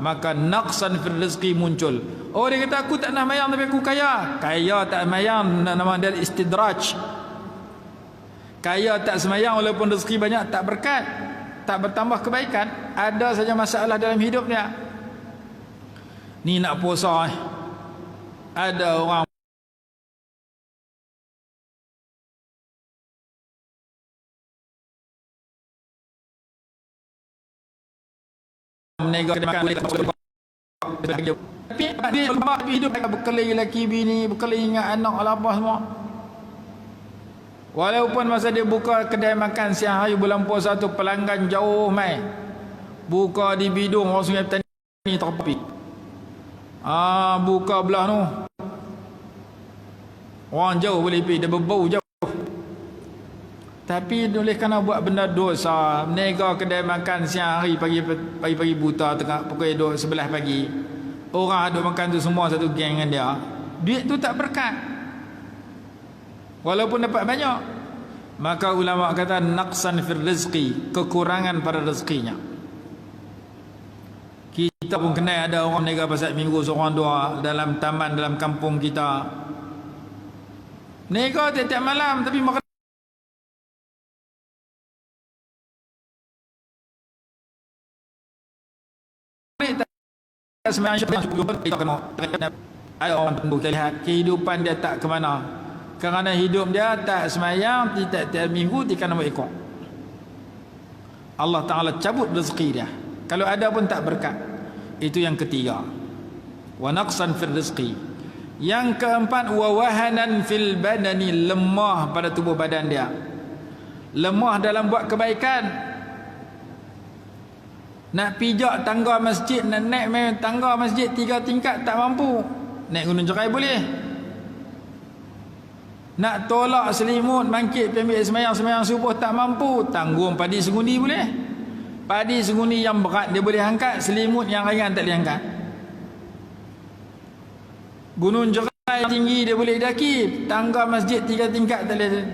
maka naqsan fil rizqi muncul. Oh, dia kata aku tak nak mayang tapi aku kaya. Kaya tak mayang nama dia istidraj. Kaya tak semayang walaupun rezeki banyak tak berkat, tak bertambah kebaikan, ada saja masalah dalam hidup dia. Ni nak puasa ada orang menegak tapi hidup berkelahi lelaki bini, berkelahi dengan anak lah apa semua. Walaupun masa dia buka kedai makan siang hari bulan puasa tu, pelanggan jauh mai. Buka di Bidung, orang Sungai Petani terpi. Buka belah tu, orang jauh boleh pergi, dia berbau jauh. Tapi oleh kerana buat benda dosa, menega kedai makan siang hari, pagi-pagi buta tengah pukul 11 pagi, orang duk makan tu semua satu geng dengan dia, duit tu tak berkat walaupun dapat banyak. Maka ulama kata naqsan fil rizqi, kekurangan pada rezekinya. Kita pun kenal ada orang menega pasal minggu seorang dua dalam taman, dalam kampung kita, menega tiap-tiap malam, tapi makan ada orang tunggu lihat kehidupan dia tak ke mana, kerana hidup dia tak semayang, tiap-tiap minggu tiap nombor ekor. Allah Ta'ala cabut rezeki dia, kalau ada pun tak berkat. Itu yang ketiga. wa naqsan fil rizqi. Yang keempat, wa wahanan fil badani, lemah pada tubuh badan dia, lemah dalam buat kebaikan. Nak pijak tangga masjid, nak naik tangga masjid 3 tingkat tak mampu. Naik gunung cerai boleh. Nak tolak selimut bangkit pergi ambil sembahyang subuh tak mampu. Tanggung padi segundi boleh. Padi segundi yang berat dia boleh angkat, selimut yang ringan tak boleh angkat. Gunung cerai tinggi dia boleh daki, tangga masjid 3 tingkat tak boleh,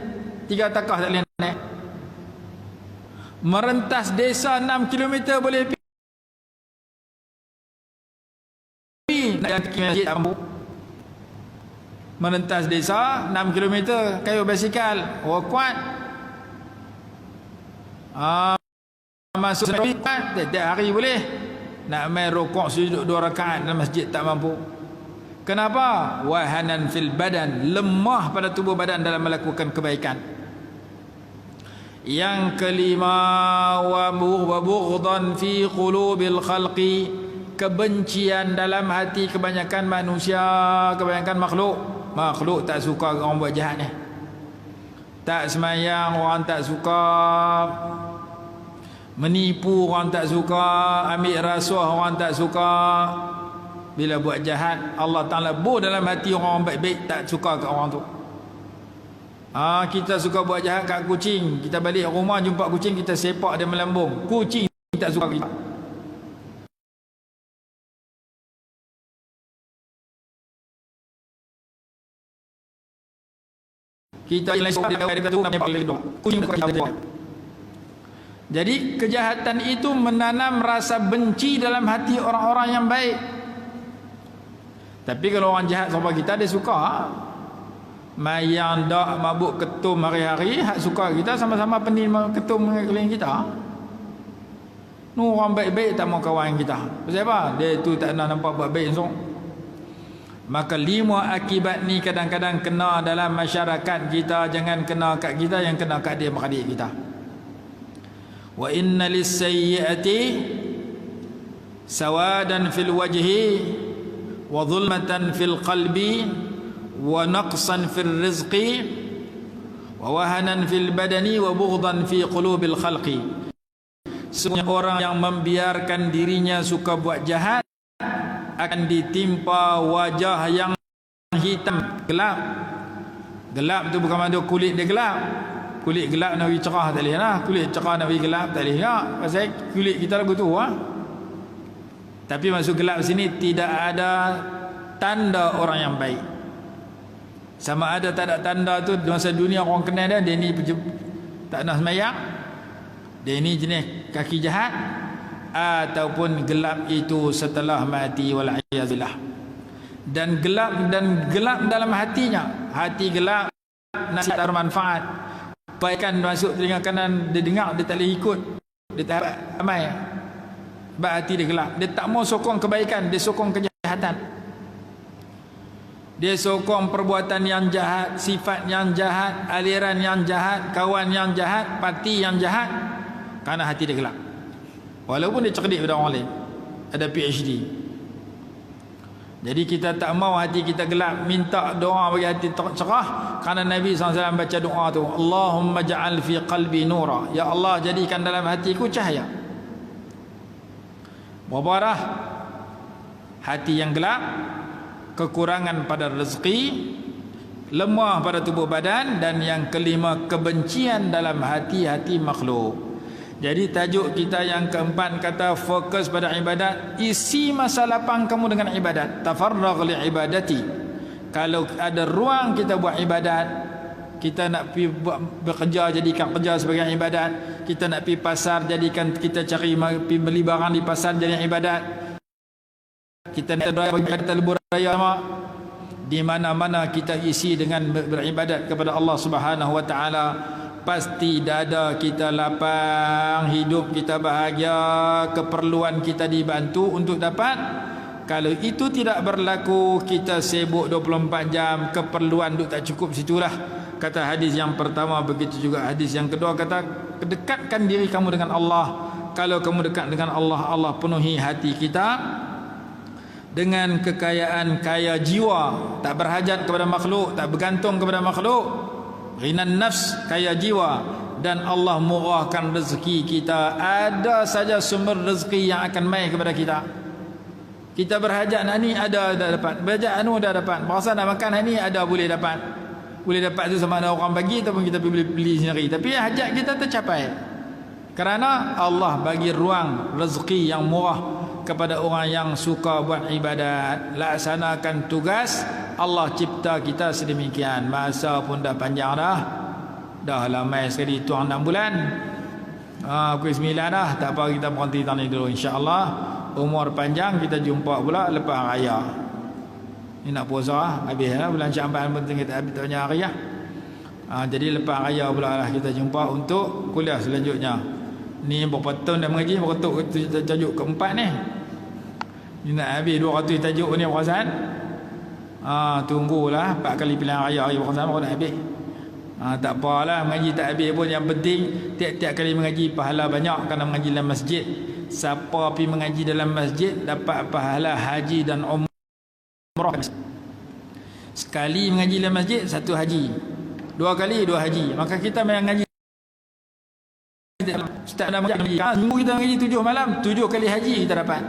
3 takah tak boleh naik. Merentas desa 6 km boleh pergi, nak daki masjid tak mampu. Merentas desa 6 km kayu basikal, kuat. Masuk tiap hari boleh. Nak main rukuk sujud 2 rakaat dalam masjid tak mampu. Kenapa? Wahanan fil badan, lemah pada tubuh badan dalam melakukan kebaikan. Yang kelima, wa bughdan fi qulubil khalqi, kebencian dalam hati kebanyakan manusia, kebanyakan makhluk. Makhluk tak suka orang buat jahat ni. Tak semayang orang tak suka, menipu orang tak suka, ambil rasuah orang tak suka. Bila buat jahat, Allah Ta'ala bor dalam hati orang baik-baik, tak suka kat orang tu. Kita suka buat jahat kat kucing, kita balik rumah jumpa kucing, kita sepak dia melambung. Kucing tak suka kita. Kita lain suka dia kata tu nampak ledok. Kucing bukan kita. Jadi kejahatan itu menanam rasa benci dalam hati orang-orang yang baik. Tapi kalau orang jahat sama kita, dia suka. Mayang dak mabuk ketum hari-hari, hak suka kita, sama-sama pening ketum keliling kita. Nu orang baik-baik tak mau kawan kita. Pasal apa? Dia tu tak nak nampak buat baik langsung. Maka 5 akibat ni kadang-kadang kena dalam masyarakat kita, jangan kena kat kita, yang kena kat dia beradik kita. Wa inna lis-sayyi'ati sawadan fil wajhi wa dhulmatan fil qalbi wa naqsan fil rizqi wa wahanan fil badani wa bughdan fi qulubil khalqi. Semua orang yang membiarkan dirinya suka buat jahat akan ditimpa wajah yang hitam, gelap. Gelap tu bukan maksud kulit dia gelap. Kulit gelap nak bagi cerah tak boleh lah. Kulit cerah nak bagi gelap tak boleh lah. Pasal kulit kita lagu tu lah. Tapi maksud gelap sini tidak ada tanda orang yang baik. Sama ada tak ada tanda tu masa dunia orang kenal dia ni tak nak semayang, dia ni jenis kaki jahat, ataupun gelap itu setelah mati, wal'iyazillah. Dan gelap dalam hatinya, hati gelap, nasihat tak bermanfaat, kebaikan masuk telinga kanan dia dengar, dia tak boleh ikut, dia tak ramai sebab hati dia gelap. Dia tak mau sokong kebaikan, dia sokong kejahatan, dia sokong perbuatan yang jahat, sifat yang jahat, aliran yang jahat, kawan yang jahat, parti yang jahat, kerana hati dia gelap. Walaupun dia cerdik daripada orang lain, ada PhD. Jadi kita tak mau hati kita gelap, minta doa bagi hati cerah. Kerana Nabi SAW baca doa tu, Allahumma ja'al fi qalbi nura, ya Allah jadikan dalam hatiku cahaya. Berapa dah hati yang gelap? Kekurangan pada rezeki, lemah pada tubuh badan, dan yang kelima, kebencian dalam hati-hati makhluk. Jadi tajuk kita yang keempat kata fokus pada ibadat. Isi masa lapang kamu dengan ibadat. Tafarragh li ibadati. Kalau ada ruang kita buat ibadat, kita nak pergi bekerja, jadikan kerja sebagai ibadat. Kita nak pergi pasar, jadikan kita cari pergi beli barang di pasar jadi ibadat. Kita nak beribadat lebuh raya sama. Di mana-mana kita isi dengan beribadat kepada Allah Subhanahu wa taala, pasti dada kita lapang, hidup kita bahagia, keperluan kita dibantu untuk dapat. Kalau itu tidak berlaku, kita sibuk 24 jam, keperluan duk tak cukup situlah. Kata hadis yang pertama, begitu juga hadis yang kedua kata, dekatkan diri kamu dengan Allah. Kalau kamu dekat dengan Allah, Allah penuhi hati kita. dengan kekayaan kaya jiwa, tak berhajat kepada makhluk, tak bergantung kepada makhluk. Ghinan nafs, kaya jiwa. Dan Allah murahkan rezeki kita. Ada saja sumber rezeki yang akan mai kepada kita. Kita berhajat nak ni, ada dapat. Berhajat anu dah dapat. Berasa nak makan hari ni, ada boleh dapat. Boleh dapat tu sama ada orang bagi ataupun kita beli sendiri. Tapi hajat kita tercapai. Kerana Allah bagi ruang rezeki yang murah kepada orang yang suka buat ibadat, laksanakan tugas. Allah cipta kita sedemikian. Masa pun dah panjang dah lama sekali tuang 6 bulan. Pukul 9 dah. Tak apa, kita berhenti tadi dulu, insya-Allah. Umur panjang, kita jumpa pula lepas raya. Ni nak puasa habis bulan Syaban penting kita habis tak banyak hari jadi lepas raya pula lah kita jumpa untuk kuliah selanjutnya. Ni berapa tahun dah mengaji, berapa tajuk keempat ni. Ni nak habis 200 tajuk ni perasaan. Tunggulah 4 kali pilihan raya hari perasaan baru nak habis. Tak apalah mengaji tak habis pun, yang penting tiap-tiap kali mengaji pahala banyak kerana mengaji dalam masjid. Siapa pergi mengaji dalam masjid dapat pahala haji dan umrah. Sekali mengaji dalam masjid, 1 haji. 2 kali 2 haji. Maka kita mengaji Ustaz dah mengaji, seminggu kita mengaji 7 malam, 7 kali haji kita dapat.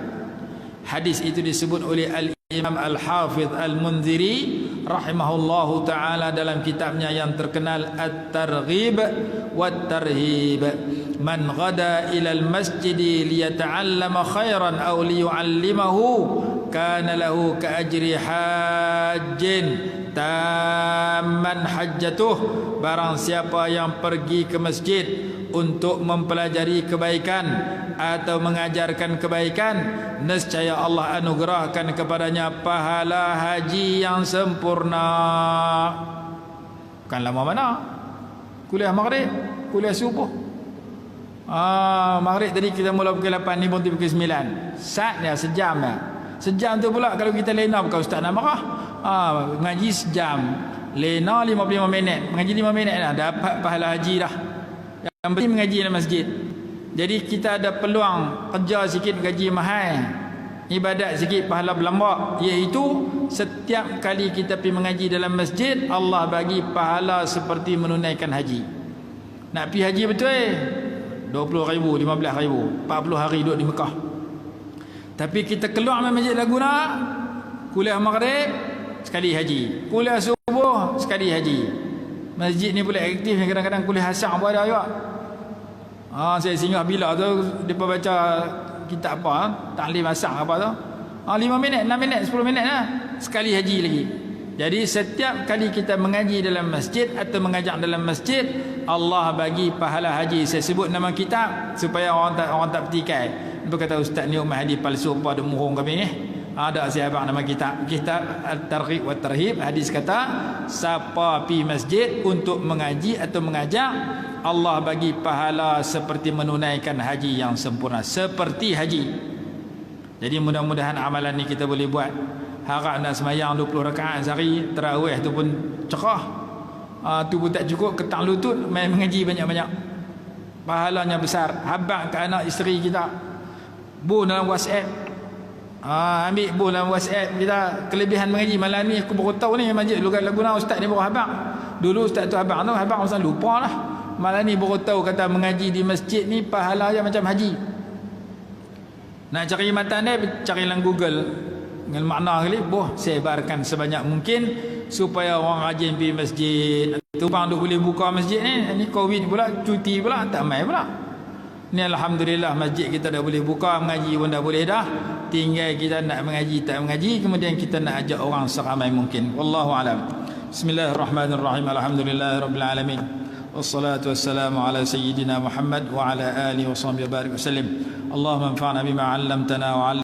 Hadis itu disebut oleh Al-Imam Al-Hafidh Al-Munziri rahimahullahu ta'ala dalam kitabnya yang terkenal At-Targhib Wat-Tarhib. Man ghada ilal masjidi liyata'allama khairan aw liyu'allimahu kana lahu ka ajri hajjin tamman hajjatuh. Barang siapa yang pergi ke masjid untuk mempelajari kebaikan atau mengajarkan kebaikan, nescaya Allah anugerahkan kepadanya pahala haji yang sempurna. Bukan lama mana, kuliah maghrib, kuliah subuh. Maghrib tadi kita mula pukul 8 ni berhenti pukul 9. Sat dia sejam ya. Sejam tu pula kalau kita lena, bukan ustaz nak marah. Mengaji sejam, lena 55 minit, mengaji 5 minit dah dapat pahala haji dah. Yang penting mengaji dalam masjid. Jadi kita ada peluang kerja sikit gaji mahal, ibadat sikit pahala berlambak, iaitu setiap kali kita pergi mengaji dalam masjid, Allah bagi pahala seperti menunaikan haji. Nak pergi haji betul 20,000, 15,000, 40 hari duduk di Mekah. Tapi kita keluar dari masjid Laguna, kuliah maghrib sekali haji, kuliah subuh sekali haji. Masjid ni pula aktif, kadang-kadang kuliah asar pun ada juga. Saya singgah bila tu depa baca kitab apa, taklim asar apa tu. 5 minit, 6 minit, 10 minit lah sekali haji lagi. Jadi setiap kali kita mengaji dalam masjid atau mengajar dalam masjid, Allah bagi pahala haji. Saya sebut nama kitab supaya orang tak petikai. Dia kata ustaz ni umat hadis palsu apa ada murung kami ni. Ada saya abang nama kitab At-Targhib Wat-Tarhib. Hadis kata siapa pergi masjid untuk mengaji atau mengajar, Allah bagi pahala seperti menunaikan haji yang sempurna, seperti haji. Jadi mudah-mudahan amalan ni kita boleh buat. Harap nak semayang 20 rakaat sehari, tarawih tu pun cerah. Tu pun tak cukup, ketang lutut main mengaji banyak-banyak. Pahalanya besar. Habaq ke anak isteri kita, bun dalam WhatsApp. Ambil bun dalam WhatsApp kita, kelebihan mengaji. Malam ni aku baru tahu ni masjid Laguna ustaz ni baru habaq. Dulu ustaz tu habaq masa lupa lah. Malam ni baru tahu kata mengaji di masjid ni pahala dia macam haji. Nak cari matan dia, cari dalam Google dengan makna kali, sebarkan sebanyak mungkin supaya orang rajin pergi masjid. Tu bang tu boleh buka masjid ni Covid pula, cuti pula, tak mai pula. Ni alhamdulillah masjid kita dah boleh buka, mengaji pun dah boleh dah. Tinggal kita nak mengaji tak mengaji, kemudian kita nak ajak orang seramai mungkin. Wallahu alam. Bismillahirrahmanirrahim. Alhamdulillahirabbil alamin. Wassalatu wassalamu ala sayyidina Muhammad wa ala alihi wa sahbihi wa barik wasallim. Allahumma anfa'na bima 'allamtana wa